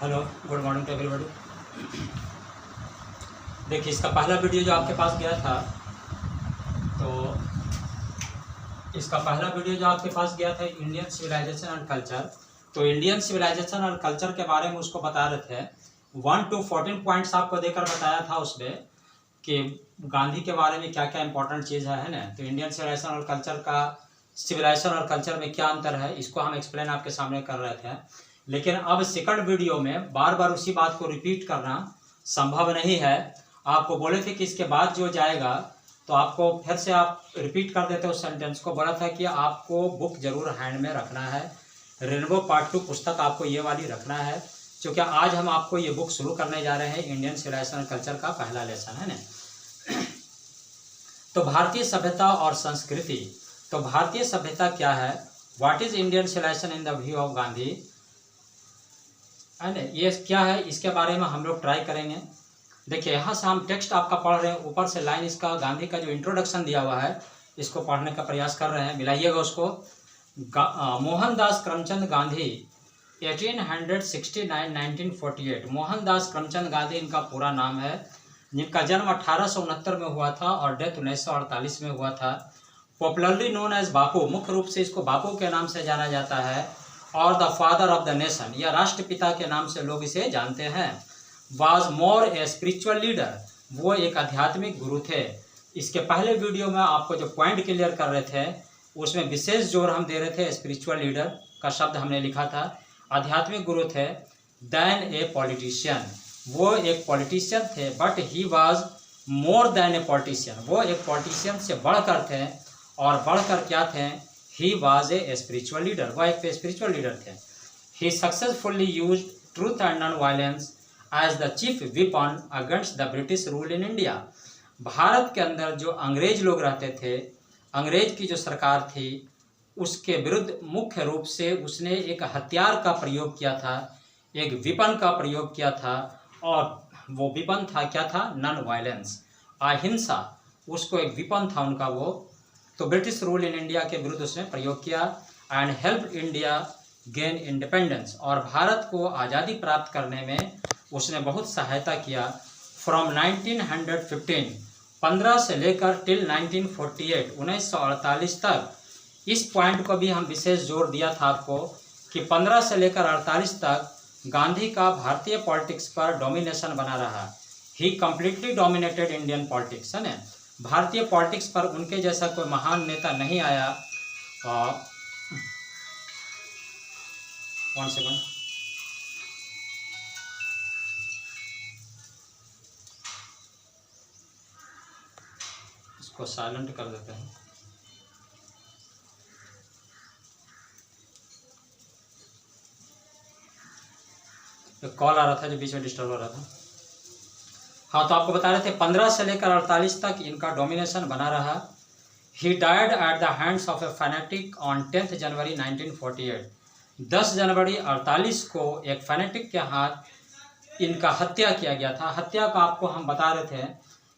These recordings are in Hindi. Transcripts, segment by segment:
Hello, good morning to everybody. देखिए, इसका पहला वीडियो जो आपके पास गया था, तो इसका पहला वीडियो जो आपके पास गया था इंडियन सिविलाइजेशन एंड कल्चर। तो इंडियन सिविलाइजेशन और कल्चर के बारे में उसको बता रहे थे। 1 to 14 पॉइंट्स आपको देकर बताया था उसमें कि गांधी के बारे में क्या क्या इंपॉर्टेंट चीज़ है ना। तो इंडियन सिविलाइजेशन और कल्चर का, सिविलाइजेशन और कल्चर में क्या अंतर है, इसको हम एक्सप्लेन आपके सामने कर रहे थे। लेकिन अब सेकंड वीडियो में बार बार उसी बात को रिपीट करना संभव नहीं है। आपको बोले थे कि इसके बाद जो जाएगा तो आपको फिर से आप रिपीट कर देते उस सेंटेंस को। बोला था कि आपको बुक जरूर हैंड में रखना है। रेनबो पार्ट 2 पुस्तक आपको ये वाली रखना है, क्योंकि आज हम आपको ये बुक शुरू करने जा रहे हैं। इंडियन सिविलाइजेशन और कल्चर का पहला लेसन है ना। तो भारतीय सभ्यता और संस्कृति। तो भारतीय सभ्यता क्या है, what is Indian civilisation in the view of Gandhi, है ना, ये क्या है, इसके बारे में हम लोग ट्राई करेंगे। देखिए, यहाँ से हम टेक्स्ट आपका पढ़ रहे हैं, ऊपर से लाइन इसका गांधी का जो इंट्रोडक्शन दिया हुआ है इसको पढ़ने का प्रयास कर रहे हैं। मिलाइएगा उसको। मोहनदास करमचंद गांधी 1869-1948। मोहनदास करमचंद गांधी इनका पूरा नाम है, जिनका जन्म 1869 में हुआ था और डेथ 1948 में हुआ था। पॉपुलरली नोन एज बापू, मुख्य रूप से इसको बापू के नाम से जाना जाता है, और the father of the nation, या राष्ट्रपिता के नाम से लोग इसे जानते हैं। Was more A spiritual leader, वो एक आध्यात्मिक गुरु थे। इसके पहले वीडियो में आपको जो पॉइंट क्लियर कर रहे थे उसमें विशेष जोर हम दे रहे थे। स्पिरिचुअल लीडर का शब्द हमने लिखा था, आध्यात्मिक गुरु थे। देन ए पॉलिटिशियन, वो एक पॉलिटिशियन थे, but he was more than a politician, वो एक पॉलिटिशियन से बढ़कर थे। और बढ़कर क्या थे, he was a spiritual leader, वह एक स्पिरिचुअल लीडर थे। He successfully used truth and non violence as the chief weapon against the British rule in India. Bharat के अंदर जो अंग्रेज लोग रहते थे, अंग्रेज की जो सरकार थी, उसके विरुद्ध मुख्य रूप से उसने एक हथियार का प्रयोग किया था, एक विपन का प्रयोग किया था। और वो विपन था क्या था, नॉन वायलेंस, अहिंसा, उसको एक विपन था उनका वो। तो ब्रिटिश रूल इन इंडिया के विरुद्ध उसने प्रयोग किया। And help India gain independence, और भारत को आज़ादी प्राप्त करने में उसने बहुत सहायता किया। फ्रॉम 1915 से लेकर टिल 1948 1948 तक। इस पॉइंट को भी हम विशेष जोर दिया था आपको कि 15 से लेकर 48 तक गांधी का भारतीय पॉलिटिक्स पर डोमिनेशन बना रहा। ही कंप्लीटली डोमिनेटेड इंडियन पॉलिटिक्स, है ना। भारतीय पॉलिटिक्स पर उनके जैसा कोई महान नेता नहीं आया। वन सेकंड, इसको साइलेंट कर देते हैं। एक कॉल आ रहा था जो बीच में डिस्टर्ब हो रहा था। हाँ, तो आपको बता रहे थे 15 से लेकर 48 तक इनका डोमिनेशन बना रहा। He died at the hands of a fanatic on 10 January 1948। 10 जनवरी 48 को एक फैनेटिक के हाथ इनका हत्या किया गया था। हत्या का आपको हम बता रहे थे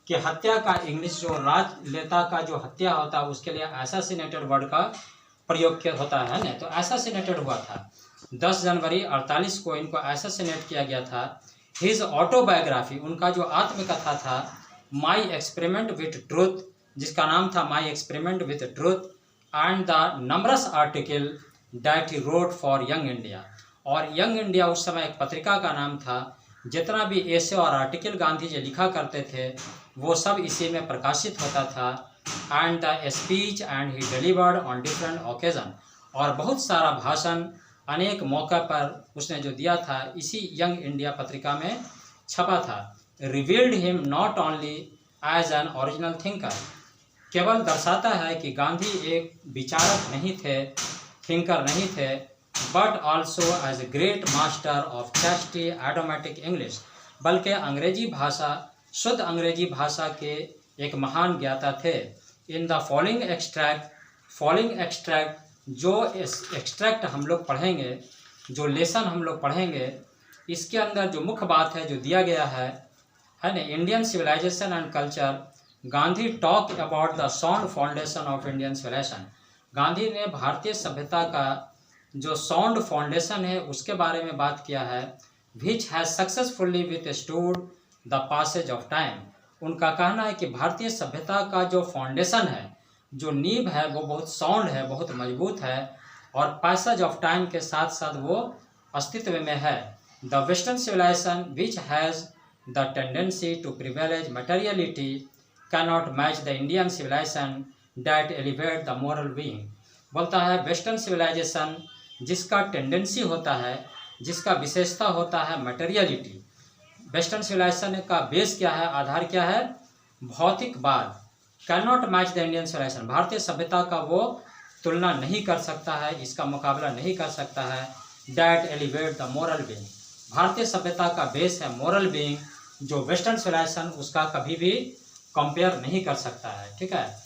कि हत्या का इंग्लिश जो राजनेता का जो हत्या होता है उसके लिए असैसिनेटेड वर्ड का प्रयोग किया होता है ना। तो असैसिनेटेड हुआ था 10 जनवरी 48 को इनको असैसिनेट किया गया था। हिज ऑटोबायोग्राफी, उनका जो आत्मकथा था, माई एक्सपेरिमेंट विथ ट्रूथ, जिसका नाम था my experiment with truth, and the numbers article that he wrote for young India. और यंग इंडिया उस समय एक पत्रिका का नाम था। जितना भी ऐसे और आर्टिकल गांधी जी लिखा करते थे वो सब इसी में प्रकाशित होता था। And the speech and he delivered on different occasion, और बहुत सारा भाषण अनेक मौका पर उसने जो दिया था इसी यंग इंडिया पत्रिका में छपा था। Revealed him not only as an original thinker, केवल दर्शाता है कि गांधी एक विचारक नहीं थे, थिंकर नहीं थे, but also as a great master of chaste idiomatic English, बल्कि अंग्रेजी भाषा, शुद्ध अंग्रेजी भाषा के एक महान ज्ञाता थे। इन द फॉलोइंग एक्सट्रैक्ट, जो एक्सट्रैक्ट हम लोग पढ़ेंगे, जो लेसन हम लोग पढ़ेंगे, इसके अंदर जो मुख्य बात है जो दिया गया है ना, Indian civilisation and culture. Gandhi talk about the sound foundation of Indian civilisation. Gandhi ने भारतीय सभ्यता का जो साउंड फाउंडेशन है उसके बारे में बात किया है। which has successfully withstood the passage of time। उनका कहना है कि भारतीय सभ्यता का जो फाउंडेशन है, जो नींव है, वो बहुत साउंड है, बहुत मजबूत है और पैसेज ऑफ टाइम के साथ साथ वो अस्तित्व में है। The western civilisation which has the tendency to privilege materiality cannot match the Indian civilisation that elevate the moral being. बोलता है वेस्टर्न सिविलाइजेशन जिसका टेंडेंसी होता है, जिसका विशेषता होता है मटेरियलिटी। वेस्टर्न सिविलाइजेशन का बेस क्या है, आधार क्या है, भौतिकवाद। Can not match the Indian civilisation, भारतीय सभ्यता का वो तुलना नहीं कर सकता है, इसका मुकाबला नहीं कर सकता है। That elevate the moral being, भारतीय सभ्यता का बेस है मोरल बीइंग, जो वेस्टर्न सिविलाइजेशन उसका कभी भी कंपेयर नहीं कर सकता है। ठीक है,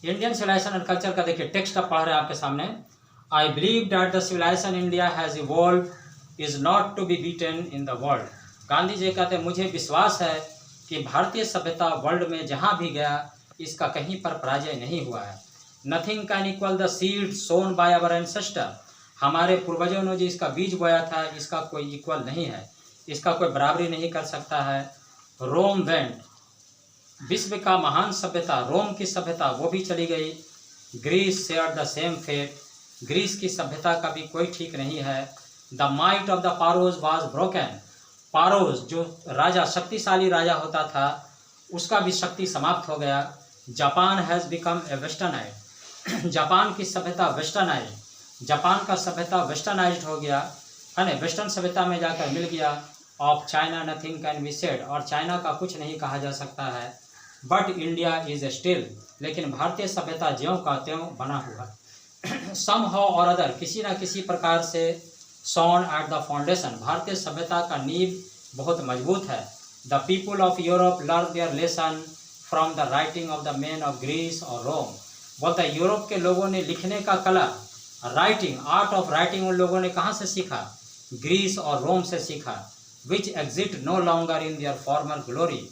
इंडियन सिविलाइजेशन एंड कल्चर का देखिए टेक्स्ट आप पढ़ रहे हैं आपके सामने। I believe that the civilisation India has evolve is not to be beaten in the world. Gandhi ji कहते हैं मुझे विश्वास है कि भारतीय सभ्यता वर्ल्ड में जहाँ भी गया इसका कहीं पर पराजय नहीं हुआ है। Nothing can equal the seed sown by our ancestor, हमारे पूर्वजों ने जो इसका बीज बोया था इसका कोई इक्वल नहीं है, इसका कोई बराबरी नहीं कर सकता है। रोम वेंट, विश्व का महान सभ्यता रोम की सभ्यता वो भी चली गई। Greece share the same fate, Greece की सभ्यता का भी कोई ठीक नहीं है। The might of the pharaohs was broken, pharaohs जो राजा शक्तिशाली राजा होता था उसका भी शक्ति समाप्त हो गया। Japan has become a westernised, जापान की सभ्यता वेस्टर्नाइज, जापान का सभ्यता वेस्टर्नाइज्ड हो गया है ना, वेस्टर्न सभ्यता में जाकर मिल गया। Of China nothing can be said, और चाइना का कुछ नहीं कहा जा सकता है। बट इंडिया इज स्टिल, लेकिन भारतीय सभ्यता ज्यों का त्यों बना हुआ। सम हाउ और अदर, किसी न किसी प्रकार से साउंड एट द फाउंडेशन, भारतीय सभ्यता का नींव बहुत मजबूत है। The people of Europe learn their lesson from the writing of the man of Greece और रोम। बोलता है यूरोप के लोगों ने लिखने का कला, राइटिंग, आर्ट ऑफ राइटिंग उन लोगों ने कहाँ से सीखा, ग्रीस और रोम से सीखा। Which exist no longer in their former glory.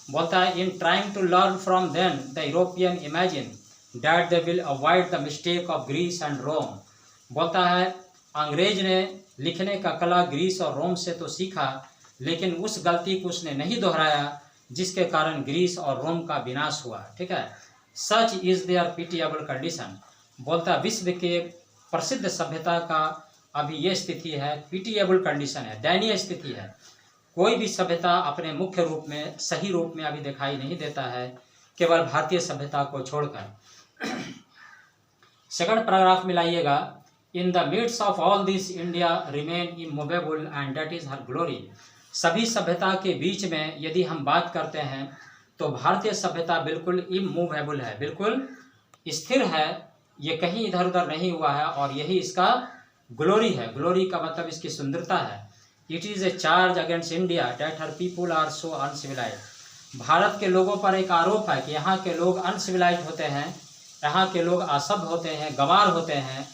बोलता है in trying to learn from them the European imagine that they will avoid the mistake of Greece and Rome. बोलता है अंग्रेज ने लिखने का कला ग्रीस और रोम से तो सीखा, लेकिन उस गलती को उसने नहीं दोहराया जिसके कारण ग्रीस और रोम का विनाश हुआ। ठीक है, such is their pitiable condition. बोलता विश्व के प्रसिद्ध सभ्यता का अभी ये स्थिति है, पिटिएबल कंडीशन है, दयनीय स्थिति है। कोई भी सभ्यता अपने मुख्य रूप में, सही रूप में अभी दिखाई नहीं देता है, केवल भारतीय सभ्यता को छोड़कर। सेकंड पैराग्राफ में लाइएगा, in the midst of all this India remain immovable and that is her glory. सभी सभ्यता के बीच में यदि हम बात करते हैं तो भारतीय सभ्यता बिल्कुल इमूवेबल है, बिल्कुल स्थिर है, ये कहीं इधर उधर नहीं हुआ है और यही इसका ग्लोरी है। ग्लोरी का मतलब इसकी सुंदरता है। It is a charge against India that her people are so uncivilised. भारत के लोगों पर एक आरोप है कि यहाँ के लोग अनसिविलाइज्ड होते हैं, यहाँ के लोग असभ्य होते हैं, गंवार होते हैं,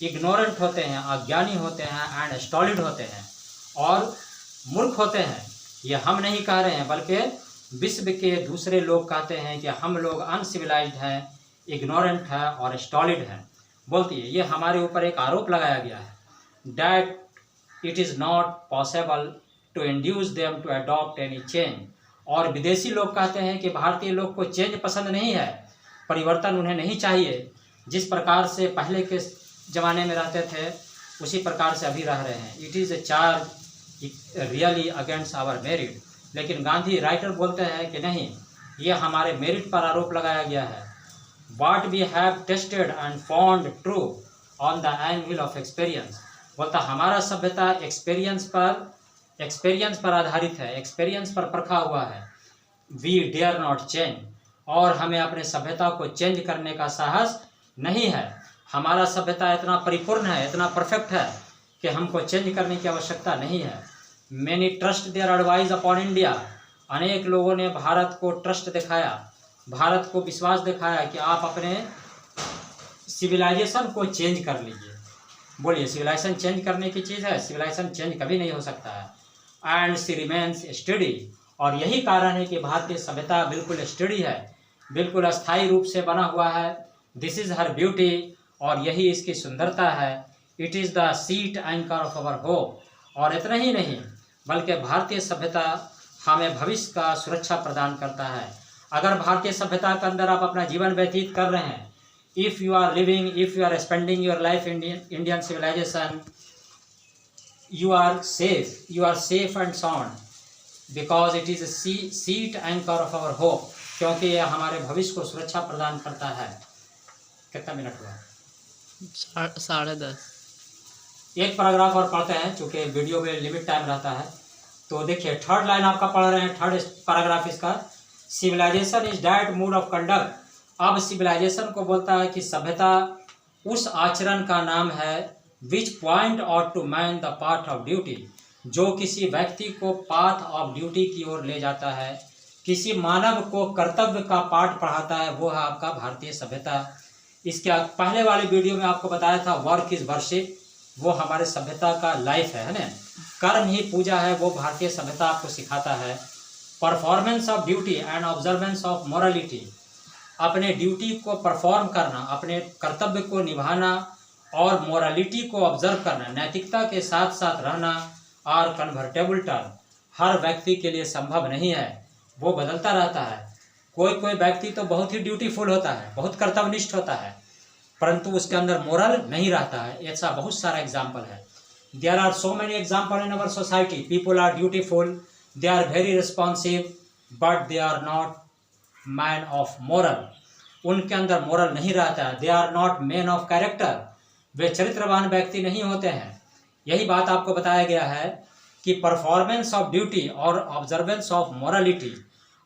इग्नोरेंट होते हैं, अज्ञानी होते हैं एंड स्टॉलिड होते हैं और मूर्ख होते हैं। ये हम नहीं कह रहे हैं बल्कि विश्व के दूसरे लोग कहते हैं कि हम लोग अनसिविलाइज्ड हैं, इग्नोरेंट है और स्टॉलिड हैं। बोलती है ये हमारे ऊपर एक आरोप लगाया गया है। That it is not possible to induce them to adopt any change. और विदेशी लोग कहते हैं कि भारतीय लोग को चेंज पसंद नहीं है, परिवर्तन उन्हें नहीं चाहिए, जिस प्रकार से पहले के ज़माने में रहते थे उसी प्रकार से अभी रह रहे हैं। It is a charge really against our merit. लेकिन गांधी राइटर बोलते हैं कि नहीं, ये हमारे मेरिट पर आरोप लगाया गया है। What we have tested and found true on the anvil of experience। बोलता हमारा सभ्यता एक्सपीरियंस पर आधारित है, एक्सपीरियंस पर परखा हुआ है। We dare not change, और हमें अपने सभ्यता को चेंज करने का साहस नहीं है। हमारा सभ्यता इतना परिपूर्ण है, इतना परफेक्ट है कि हमको चेंज करने की आवश्यकता नहीं है। Many trust their advice upon India। अनेक लोगों ने भारत को ट्रस्ट दिखाया, भारत को विश्वास दिखाया कि आप अपने सिविलाइजेशन को चेंज कर लीजिए। बोलिए सिविलाइजेशन चेंज करने की चीज़ है? सिविलाइजेशन चेंज कभी नहीं हो सकता है। एंड सी रिमेन्स स्टडी, और यही कारण है कि भारतीय सभ्यता बिल्कुल स्टडी है, बिल्कुल अस्थायी रूप से बना हुआ है। दिस इज़ हर ब्यूटी, और यही इसकी सुंदरता है। It is the seat anchor of our hope. और इतना ही नहीं बल्कि भारतीय सभ्यता हमें भविष्य का सुरक्षा प्रदान करता है। अगर भारतीय सभ्यता के अंदर आप अपना जीवन व्यतीत कर रहे हैं, if you are living, if you are spending your life in Indian civilization, you are safe and sound because it is a seat anchor of our hope, क्योंकि यह हमारे भविष्य को सुरक्षा प्रदान करता है। कितना मिनट हुआ? 10:30। एक पैराग्राफ और पढ़ते हैं, चूँकि वीडियो में लिमिट टाइम रहता है। तो देखिए थर्ड लाइन आपका पढ़ रहे हैं, थर्ड पैराग्राफ इसका, civilization is that mode of conduct. अब सिविलाइजेशन को बोलता है कि सभ्यता उस आचरण का नाम है which point out to man the path of duty, जो किसी व्यक्ति को पाथ ऑफ ड्यूटी की ओर ले जाता है, किसी मानव को कर्तव्य का पाठ पढ़ाता है, वो है आपका भारतीय सभ्यता। इसके पहले वाले वीडियो में आपको बताया था वर्क इज वर्शिप, वो हमारे सभ्यता का लाइफ है ना, कर्म ही पूजा है, वो भारतीय सभ्यता आपको सिखाता है। Performance of duty and observance of morality, अपने ड्यूटी को परफॉर्म करना, अपने कर्तव्य को निभाना और मोरालिटी को ऑब्जर्व करना, नैतिकता के साथ साथ रहना, और कन्वर्टेबल टर्म हर व्यक्ति के लिए संभव नहीं है, वो बदलता रहता है। कोई कोई व्यक्ति तो बहुत ही ड्यूटीफुल होता है, बहुत कर्तव्यनिष्ठ होता है, परंतु उसके अंदर मोरल नहीं रहता है। ऐसा बहुत सारा एग्जाम्पल है। There are so many example in our society, people are dutiful, they are very responsive, but they are not man of moral. उनके अंदर मोरल नहीं रहता है, they are not man of character, वे चरित्रवान व्यक्ति नहीं होते हैं। यही बात आपको बताया गया है कि परफॉर्मेंस ऑफ ड्यूटी और ऑब्जर्वेंस ऑफ मोरालिटी,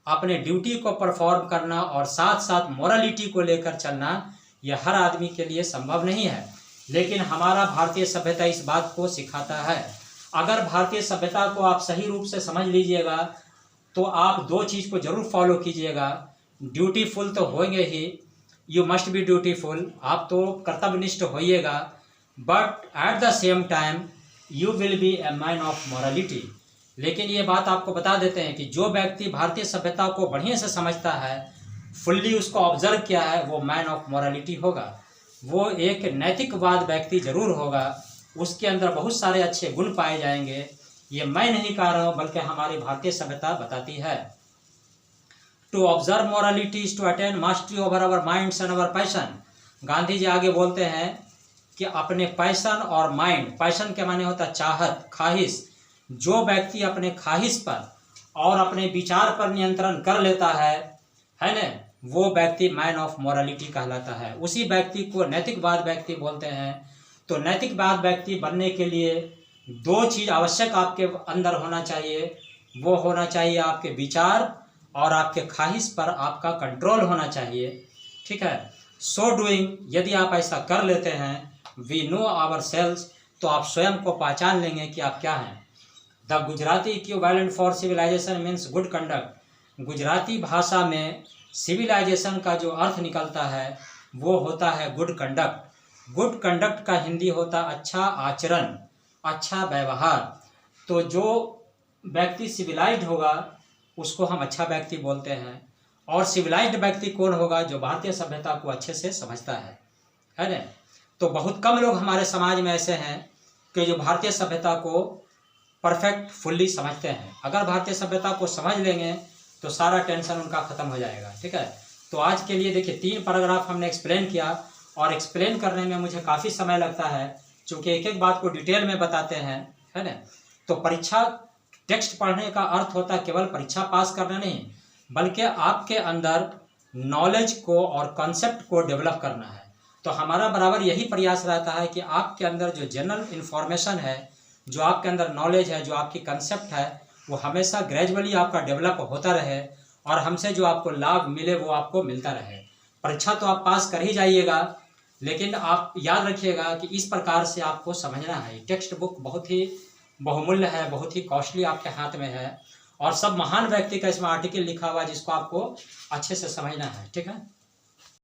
अपने ड्यूटी को परफॉर्म करना और साथ साथ मोरालिटी को लेकर चलना, यह हर आदमी के लिए संभव नहीं है। लेकिन हमारा भारतीय सभ्यता इस बात को सिखाता है। अगर भारतीय सभ्यता को आप सही रूप से समझ लीजिएगा तो आप दो चीज़ को जरूर फॉलो कीजिएगा। ड्यूटीफुल तो होंगे ही, यू मस्ट बी ड्यूटीफुल, आप तो कर्तव्यनिष्ठ होइएगा, but at the same time you will be a man of morality. लेकिन ये बात आपको बता देते हैं कि जो व्यक्ति भारतीय सभ्यता को बढ़िया से समझता है, फुल्ली उसको ऑब्जर्व किया है, वो मैन ऑफ मोरालिटी होगा, वो एक नैतिकवाद व्यक्ति जरूर होगा, उसके अंदर बहुत सारे अच्छे गुण पाए जाएंगे। ये मैं नहीं कह रहा हूँ, बल्कि हमारी भारतीय सभ्यता बताती है। To observe morality is to attain mastery over our minds and our passion. Gandhi ji आगे बोलते हैं कि अपने पैशन और माइंड, पैशन के माने होता चाहत, ख्वाहिश, जो व्यक्ति अपने ख्वाहिश पर और अपने विचार पर नियंत्रण कर लेता है ना, वो व्यक्ति मैन ऑफ मोरालिटी कहलाता है। उसी व्यक्ति को नैतिकवाद व्यक्ति बोलते हैं। तो नैतिकवाद व्यक्ति बनने के लिए दो चीज़ आवश्यक आपके अंदर होना चाहिए, वो होना चाहिए आपके विचार और आपके ख्वाहिश पर आपका कंट्रोल होना चाहिए। ठीक है, सो डूइंग, यदि आप ऐसा कर लेते हैं, वी नो आवर सेल्स, तो आप स्वयं को पहचान लेंगे कि आप क्या हैं। The Gujarati equivalent for civilization means good conduct. Gujarati भाषा में सिविलाइजेशन का जो अर्थ निकलता है वो होता है गुड कंडक्ट। गुड कंडक्ट का हिंदी होता अच्छा आचरण, अच्छा व्यवहार। तो जो व्यक्ति सिविलाइज्ड होगा उसको हम अच्छा व्यक्ति बोलते हैं, और सिविलाइज्ड व्यक्ति कौन होगा? जो भारतीय सभ्यता को अच्छे से समझता है ना। तो बहुत कम लोग हमारे समाज में ऐसे हैं कि जो भारतीय सभ्यता को परफेक्ट फुल्ली समझते हैं। अगर भारतीय सभ्यता को समझ लेंगे तो सारा टेंशन उनका ख़त्म हो जाएगा। ठीक है, तो आज के लिए देखिए 3 पैराग्राफ हमने एक्सप्लेन किया, और एक्सप्लेन करने में मुझे काफ़ी समय लगता है क्योंकि एक एक बात को डिटेल में बताते हैं, है ना। तो परीक्षा टेक्स्ट पढ़ने का अर्थ होता है केवल परीक्षा पास करना नहीं, बल्कि आपके अंदर नॉलेज को और कॉन्सेप्ट को डेवलप करना है। तो हमारा बराबर यही प्रयास रहता है कि आपके अंदर जो जनरल इन्फॉर्मेशन है, जो आपके अंदर नॉलेज है, जो आपकी कंसेप्ट है, वो हमेशा ग्रेजुअली आपका डेवलप होता रहे, और हमसे जो आपको लाभ मिले वो आपको मिलता रहे। परीक्षा तो आप पास कर ही जाइएगा, लेकिन आप याद रखिएगा कि इस प्रकार से आपको समझना है। टेक्स्ट बुक बहुत ही बहुमूल्य है, बहुत ही कॉस्टली आपके हाथ में है, और सब महान व्यक्ति का इसमें आर्टिकल लिखा हुआ है जिसको आपको अच्छे से समझना है। ठीक है।